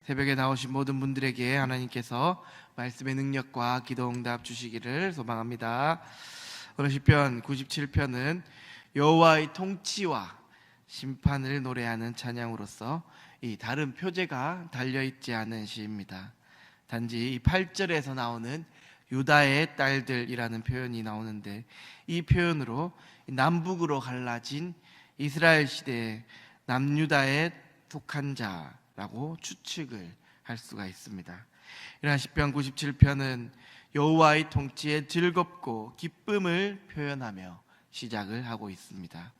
새벽에 나오신 모든 분들에게 하나님께서 말씀의 능력과 기도 응답 주시기를 소망합니다. 오늘 시편 97편은 여호와의 통치와 심판을 노래하는 찬양으로서 이 다른 표제가 달려있지 않은 시입니다. 단지 이 8절에서 나오는 유다의 딸들이라는 표현이 나오는데, 이 표현으로 남북으로 갈라진 이스라엘 시대의 남유다에 속한 자라고 추측을 할 수가 있습니다. 이러한 시편 97편은 여호와의 통치에 즐겁고 기쁨을 표현하며 시작을 하고 있습니다.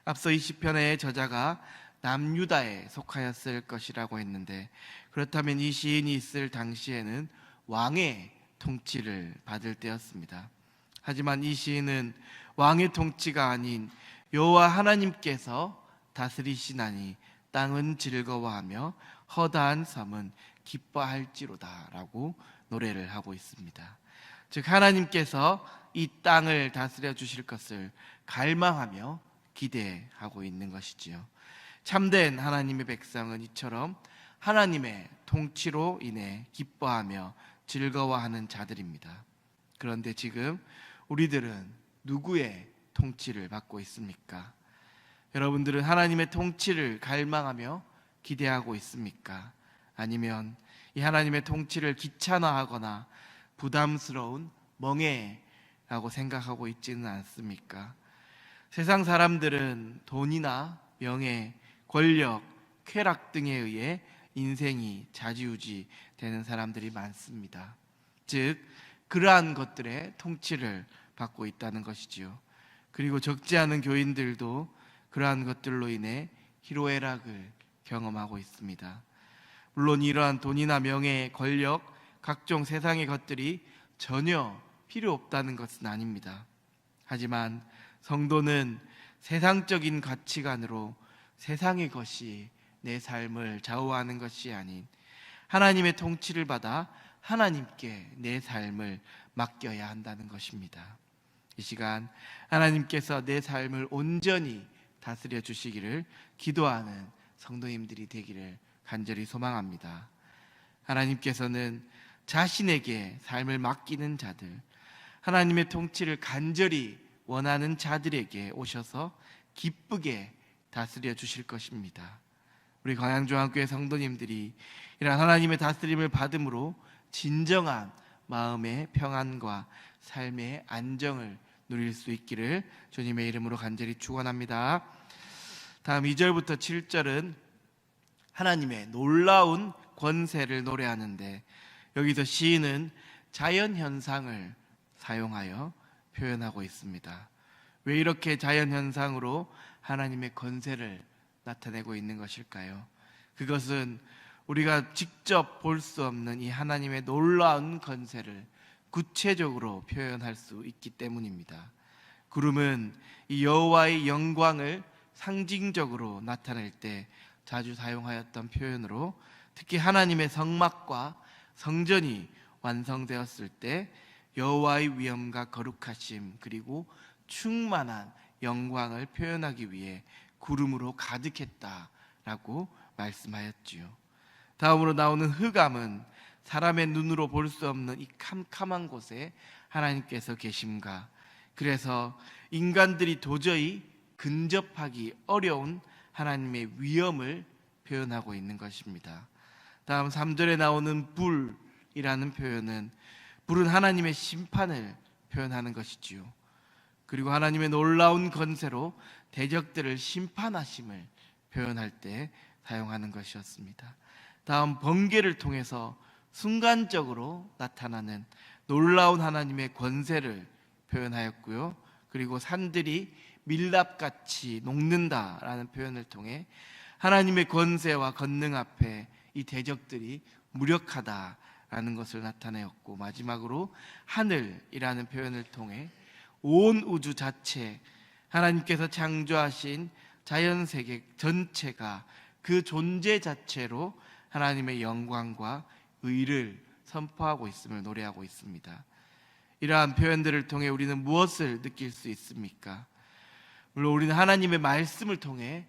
앞서 이 시편의 저자가 남유다에 속하였을 것이라고 했는데, 그렇다면 이 시인이 있을 당시에는 왕의 통치를 받을 때였습니다. 하지만 이 시인은 왕의 통치가 아닌 여호와 하나님께서 다스리시나니 땅은 즐거워하며 허다한 섬은 기뻐할지로다 라고 노래를 하고 있습니다. 즉, 하나님께서 이 땅을 다스려 주실 것을 갈망하며 기대하고 있는 것이지요. 참된 하나님의 백성은 이처럼 하나님의 통치로 인해 기뻐하며 즐거워하는 자들입니다. 그런데 지금 우리들은 누구의 통치를 받고 있습니까? 여러분들은 하나님의 통치를 갈망하며 기대하고 있습니까? 아니면 이 하나님의 통치를 귀찮아하거나 부담스러운 멍해라고 생각하고 있지는 않습니까? 세상 사람들은 돈이나 명예, 권력, 쾌락 등에 의해 인생이 좌지우지 되는 사람들이 많습니다. 즉, 그러한 것들의 통치를 받고 있다는 것이지요. 그리고 적지 않은 교인들도 그러한 것들로 인해 희로애락을 경험하고 있습니다. 물론 이러한 돈이나 명예, 권력, 각종 세상의 것들이 전혀 필요 없다는 것은 아닙니다. 하지만 성도는 세상적인 가치관으로 세상의 것이 내 삶을 좌우하는 것이 아닌 하나님의 통치를 받아 하나님께 내 삶을 맡겨야 한다는 것입니다. 이 시간 하나님께서 내 삶을 온전히 다스려 주시기를 기도하는 성도님들이 되기를 간절히 소망합니다. 하나님께서는 자신에게 삶을 맡기는 자들, 하나님의 통치를 간절히 원하는 자들에게 오셔서 기쁘게 다스려 주실 것입니다. 우리 광양중앙교회 성도님들이 이런 하나님의 다스림을 받음으로 진정한 마음의 평안과 삶의 안정을 누릴 수 있기를 주님의 이름으로 간절히 축원합니다. 다음 2절부터 7절은 하나님의 놀라운 권세를 노래하는데, 여기서 시인은 자연현상을 사용하여 표현하고 있습니다. 왜 이렇게 자연현상으로 하나님의 권세를 나타내고 있는 것일까요? 그것은 우리가 직접 볼 수 없는 이 하나님의 놀라운 권세를 구체적으로 표현할 수 있기 때문입니다. 구름은 이 여호와의 영광을 상징적으로 나타낼 때 자주 사용하였던 표현으로, 특히 하나님의 성막과 성전이 완성되었을 때 여호와의 위엄과 거룩하심 그리고 충만한 영광을 표현하기 위해 구름으로 가득했다라고 말씀하였지요. 다음으로 나오는 흑암은 사람의 눈으로 볼 수 없는 이 캄캄한 곳에 하나님께서 계심과, 그래서 인간들이 도저히 근접하기 어려운 하나님의 위엄을 표현하고 있는 것입니다. 다음 3절에 나오는 불이라는 표현은, 불은 하나님의 심판을 표현하는 것이지요. 그리고 하나님의 놀라운 권세로 대적들을 심판하심을 표현할 때 사용하는 것이었습니다. 다음 번개를 통해서 순간적으로 나타나는 놀라운 하나님의 권세를 표현하였고요. 그리고 산들이 밀랍같이 녹는다라는 표현을 통해 하나님의 권세와 권능 앞에 이 대적들이 무력하다라는 것을 나타내었고, 마지막으로 하늘이라는 표현을 통해 온 우주 자체, 하나님께서 창조하신 자연세계 전체가 그 존재 자체로 하나님의 영광과 의를 선포하고 있음을 노래하고 있습니다. 이러한 표현들을 통해 우리는 무엇을 느낄 수 있습니까? 물론 우리는 하나님의 말씀을 통해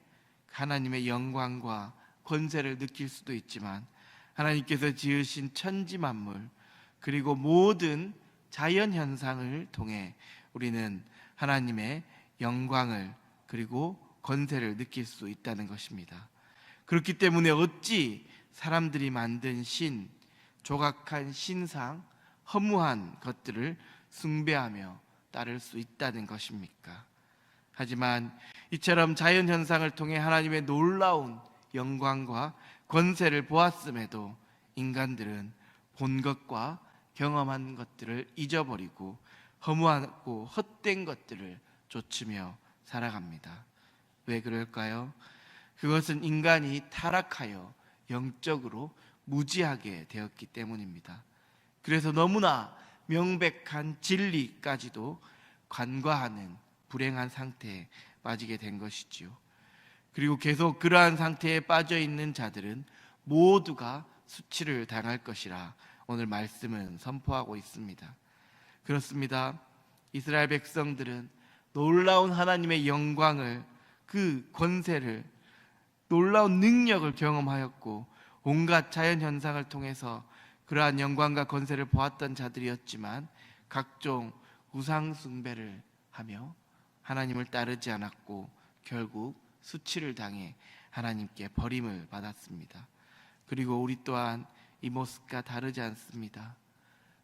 하나님의 영광과 권세를 느낄 수도 있지만, 하나님께서 지으신 천지 만물 그리고 모든 자연 현상을 통해 우리는 하나님의 영광을 그리고 권세를 느낄 수 있다는 것입니다. 그렇기 때문에 어찌 사람들이 만든 신, 조각한 신상, 허무한 것들을 숭배하며 따를 수 있다는 것입니까? 하지만 이처럼 자연 현상을 통해 하나님의 놀라운 영광과 권세를 보았음에도 인간들은 본 것과 경험한 것들을 잊어버리고 허무하고 헛된 것들을 좇으며 살아갑니다. 왜 그럴까요? 그것은 인간이 타락하여 영적으로 무지하게 되었기 때문입니다. 그래서 너무나 명백한 진리까지도 간과하는 불행한 상태에 빠지게 된 것이지요. 그리고 계속 그러한 상태에 빠져 있는 자들은 모두가 수치를 당할 것이라 오늘 말씀은 선포하고 있습니다. 그렇습니다. 이스라엘 백성들은 놀라운 하나님의 영광을, 그 권세를, 놀라운 능력을 경험하였고 온갖 자연 현상을 통해서 그러한 영광과 권세를 보았던 자들이었지만 각종 우상 숭배를 하며 하나님을 따르지 않았고 결국 수치를 당해 하나님께 버림을 받았습니다. 그리고 우리 또한 이 모습과 다르지 않습니다.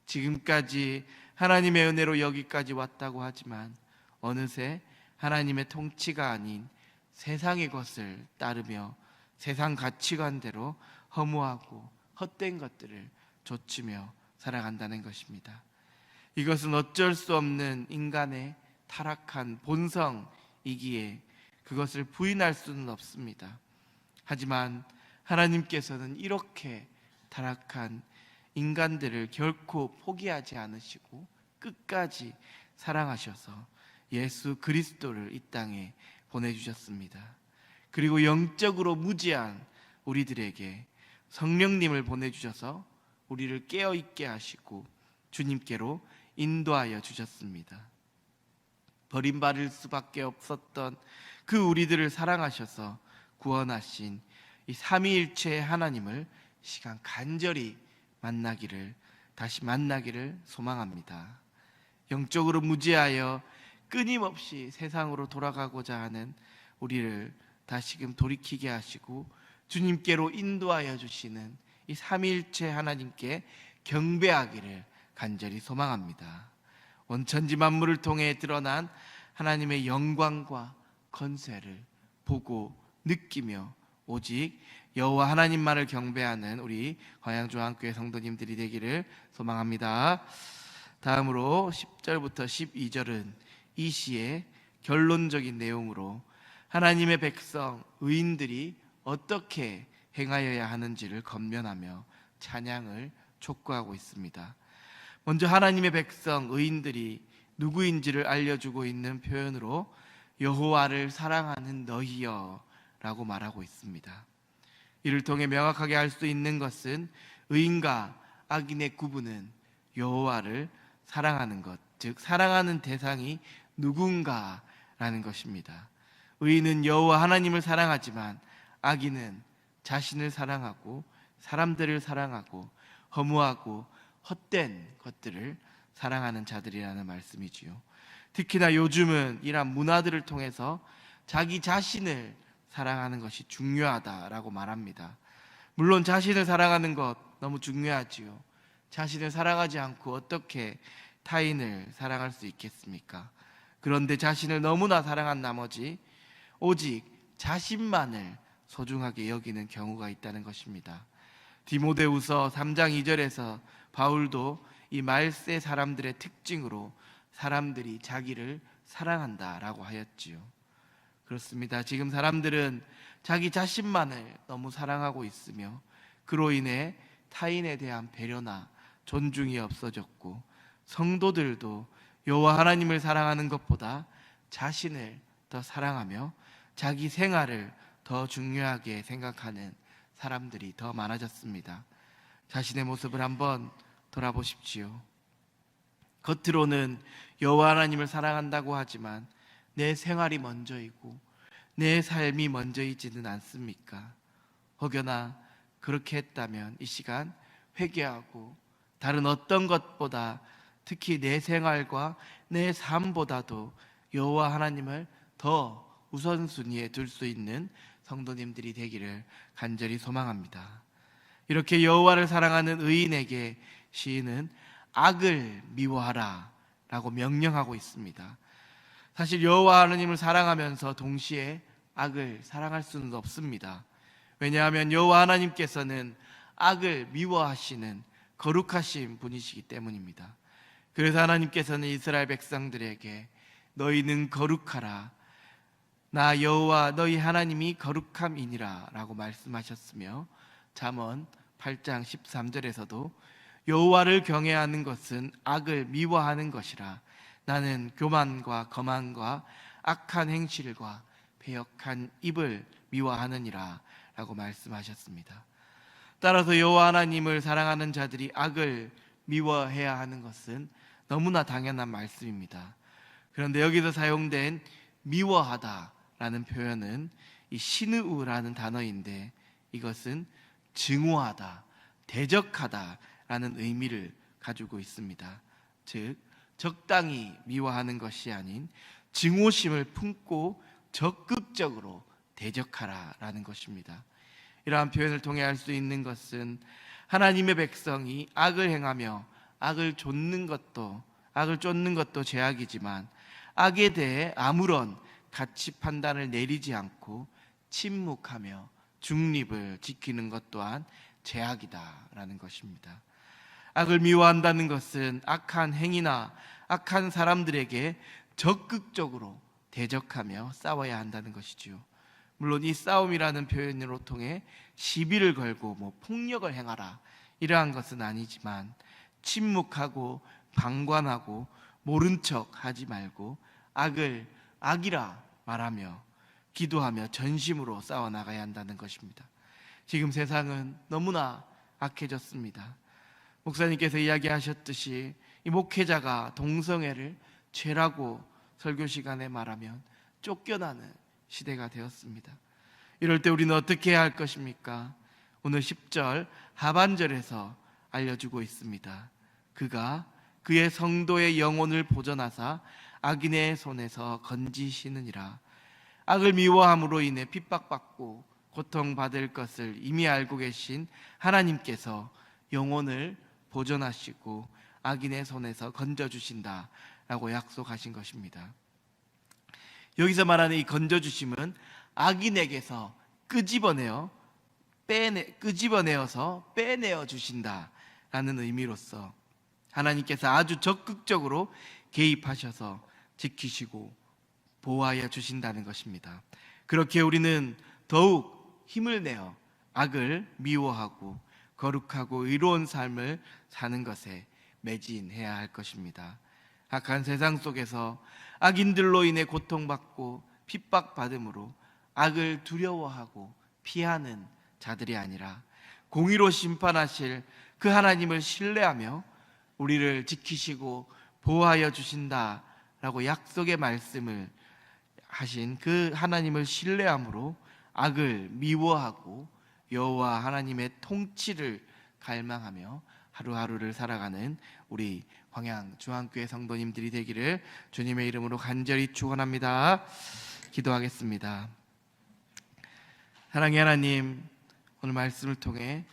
지금까지 하나님의 은혜로 여기까지 왔다고 하지만 어느새 하나님의 통치가 아닌 세상의 것을 따르며 세상 가치관대로 허무하고 헛된 것들을 좇으며 살아간다는 것입니다. 이것은 어쩔 수 없는 인간의 타락한 본성이기에 그것을 부인할 수는 없습니다. 하지만 하나님께서는 이렇게 타락한 인간들을 결코 포기하지 않으시고 끝까지 사랑하셔서 예수 그리스도를 이 땅에 보내주셨습니다. 그리고 영적으로 무지한 우리들에게 성령님을 보내주셔서 우리를 깨어있게 하시고 주님께로 인도하여 주셨습니다. 버림받을 수밖에 없었던 그 우리들을 사랑하셔서 구원하신 이 삼위일체의 하나님을 시간 간절히 다시 만나기를 소망합니다. 영적으로 무지하여 끊임없이 세상으로 돌아가고자 하는 우리를 다시금 돌이키게 하시고 주님께로 인도하여 주시는 이 삼위일체 하나님께 경배하기를 간절히 소망합니다. 원천지 만물을 통해 드러난 하나님의 영광과 권세를 보고 느끼며 오직 여호와 하나님만을 경배하는 우리 광양중앙교회 성도님들이 되기를 소망합니다. 다음으로 10절부터 12절은 이 시의 결론적인 내용으로 하나님의 백성 의인들이 어떻게 행하여야 하는지를 권면하며 찬양을 촉구하고 있습니다. 먼저 하나님의 백성 의인들이 누구인지를 알려주고 있는 표현으로 여호와를 사랑하는 너희여 라고 말하고 있습니다. 이를 통해 명확하게 알 수 있는 것은 의인과 악인의 구분은 여호와를 사랑하는 것, 즉 사랑하는 대상이 누군가라는 것입니다. 의인은 여호와 하나님을 사랑하지만 악인은 자신을 사랑하고 사람들을 사랑하고 허무하고 헛된 것들을 사랑하는 자들이라는 말씀이지요. 특히나 요즘은 이러한 문화들을 통해서 자기 자신을 사랑하는 것이 중요하다라고 말합니다. 물론 자신을 사랑하는 것 너무 중요하지요. 자신을 사랑하지 않고 어떻게 타인을 사랑할 수 있겠습니까? 그런데 자신을 너무나 사랑한 나머지 오직 자신만을 소중하게 여기는 경우가 있다는 것입니다. 디모데후서 3장 2절에서 바울도 이 말세 사람들의 특징으로 사람들이 자기를 사랑한다라고 하였지요. 그렇습니다. 지금 사람들은 자기 자신만을 너무 사랑하고 있으며 그로 인해 타인에 대한 배려나 존중이 없어졌고 성도들도 여호와 하나님을 사랑하는 것보다 자신을 더 사랑하며 자기 생활을 더 중요하게 생각하는 사람들이 더 많아졌습니다. 자신의 모습을 한번 돌아보십시오. 겉으로는 여호와 하나님을 사랑한다고 하지만 내 생활이 먼저이고 내 삶이 먼저이지는 않습니까? 혹여나 그렇게 했다면 이 시간 회개하고 다른 어떤 것보다 특히 내 생활과 내 삶보다도 여호와 하나님을 더 우선순위에 둘 수 있는 성도님들이 되기를 간절히 소망합니다. 이렇게 여호와를 사랑하는 의인에게 시인은 악을 미워하라 라고 명령하고 있습니다. 사실 여호와 하나님을 사랑하면서 동시에 악을 사랑할 수는 없습니다. 왜냐하면 여호와 하나님께서는 악을 미워하시는 거룩하신 분이시기 때문입니다. 그래서 하나님께서는 이스라엘 백성들에게 너희는 거룩하라, 나 여호와 너희 하나님이 거룩함이니라 라고 말씀하셨으며, 잠언 8장 13절에서도 여호와를 경외하는 것은 악을 미워하는 것이라, 나는 교만과 거만과 악한 행실과 배역한 입을 미워하느니라 라고 말씀하셨습니다. 따라서 여호와 하나님을 사랑하는 자들이 악을 미워해야 하는 것은 너무나 당연한 말씀입니다. 그런데 여기서 사용된 미워하다라는 표현은 이 시느우라는 단어인데, 이것은 증오하다, 대적하다라는 의미를 가지고 있습니다. 즉 적당히 미워하는 것이 아닌 증오심을 품고 적극적으로 대적하라라는 것입니다. 이러한 표현을 통해 알 수 있는 것은 하나님의 백성이 악을 행하며 악을 쫓는 것도 죄악이지만 악에 대해 아무런 가치 판단을 내리지 않고 침묵하며 중립을 지키는 것 또한 죄악이다라는 것입니다. 악을 미워한다는 것은 악한 행위나 악한 사람들에게 적극적으로 대적하며 싸워야 한다는 것이죠. 물론 이 싸움이라는 표현으로 통해 시비를 걸고 폭력을 행하라 이러한 것은 아니지만, 침묵하고 방관하고 모른 척 하지 말고 악을 악이라 말하며 기도하며 전심으로 싸워나가야 한다는 것입니다. 지금 세상은 너무나 악해졌습니다. 목사님께서 이야기하셨듯이 이 목회자가 동성애를 죄라고 설교 시간에 말하면 쫓겨나는 시대가 되었습니다. 이럴 때 우리는 어떻게 해야 할 것입니까? 오늘 10절 하반절에서 알려주고 있습니다. 그가 그의 성도의 영혼을 보존하사 악인의 손에서 건지시느니라. 악을 미워함으로 인해 핍박받고 고통받을 것을 이미 알고 계신 하나님께서 영혼을 보존하시고 악인의 손에서 건져주신다 라고 약속하신 것입니다. 여기서 말하는 이 건져주심은 악인에게서 끄집어내어서 빼내어 주신다라는 의미로서 하나님께서 아주 적극적으로 개입하셔서 지키시고 보호하여 주신다는 것입니다. 그렇게 우리는 더욱 힘을 내어 악을 미워하고 거룩하고 의로운 삶을 사는 것에 매진해야 할 것입니다. 악한 세상 속에서 악인들로 인해 고통받고 핍박받음으로 악을 두려워하고 피하는 자들이 아니라 공의로 심판하실 그 하나님을 신뢰하며 우리를 지키시고 보호하여 주신다라고 약속의 말씀을 하신 그 하나님을 신뢰함으로 악을 미워하고 여호와 하나님의 통치를 갈망하며 하루하루를 살아가는 우리 광양중앙교회 성도님들이 되기를 주님의 이름으로 간절히 축원합니다. 기도하겠습니다. 사랑의 하나님, 오늘 말씀을 통해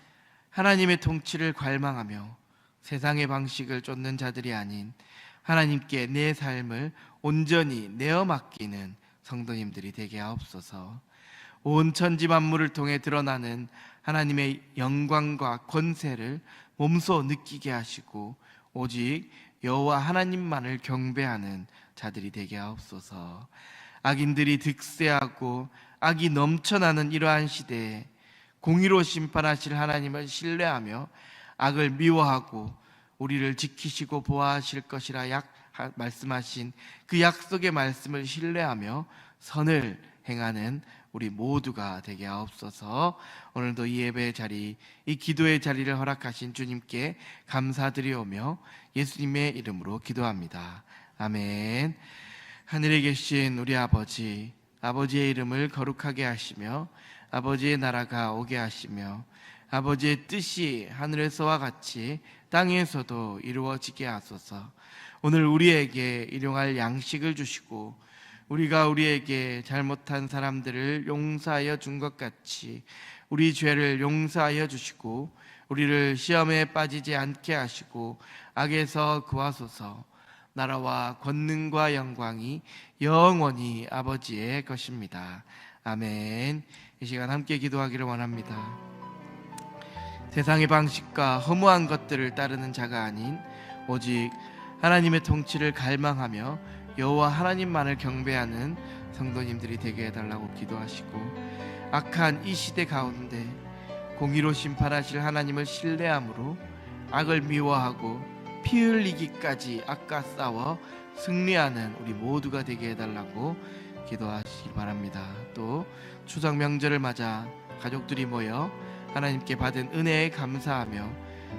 하나님의 통치를 갈망하며 세상의 방식을 쫓는 자들이 아닌 하나님께 내 삶을 온전히 내어 맡기는 성도님들이 되게 하옵소서. 온 천지 만물을 통해 드러나는 하나님의 영광과 권세를 몸소 느끼게 하시고 오직 여호와 하나님만을 경배하는 자들이 되게 하옵소서. 악인들이 득세하고 악이 넘쳐나는 이러한 시대에 공의로 심판하실 하나님을 신뢰하며 악을 미워하고 우리를 지키시고 보호하실 것이라 말씀하신 그 약속의 말씀을 신뢰하며 선을 행하는 우리 모두가 되게 하옵소서. 오늘도 이 예배의 자리, 이 기도의 자리를 허락하신 주님께 감사드리오며 예수님의 이름으로 기도합니다. 아멘. 하늘에 계신 우리 아버지의 이름을 거룩하게 하시며 아버지의 나라가 오게 하시며 아버지의 뜻이 하늘에서와 같이 땅에서도 이루어지게 하소서. 오늘 우리에게 일용할 양식을 주시고 우리가 우리에게 잘못한 사람들을 용서하여 준 것 같이 우리 죄를 용서하여 주시고 우리를 시험에 빠지지 않게 하시고 악에서 구하소서. 나라와 권능과 영광이 영원히 아버지의 것입니다. 아멘. 이 시간 함께 기도하기를 원합니다. 세상의 방식과 허무한 것들을 따르는 자가 아닌 오직 하나님의 통치를 갈망하며 여호와 하나님만을 경배하는 성도님들이 되게 해달라고 기도하시고, 악한 이 시대 가운데 공의로 심판하실 하나님을 신뢰함으로 악을 미워하고 피 흘리기까지 악과 싸워 승리하는 우리 모두가 되게 해달라고 기도하시기 바랍니다. 또 추석 명절을 맞아 가족들이 모여 하나님께 받은 은혜에 감사하며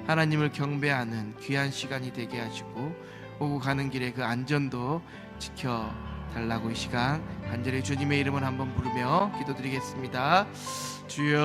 하나님을 경배하는 귀한 시간이 되게 하시고, 오고 가는 길에 그 안전도 지켜달라고 이 시간 간절히 주님의 이름을 한번 부르며 기도드리겠습니다. 주여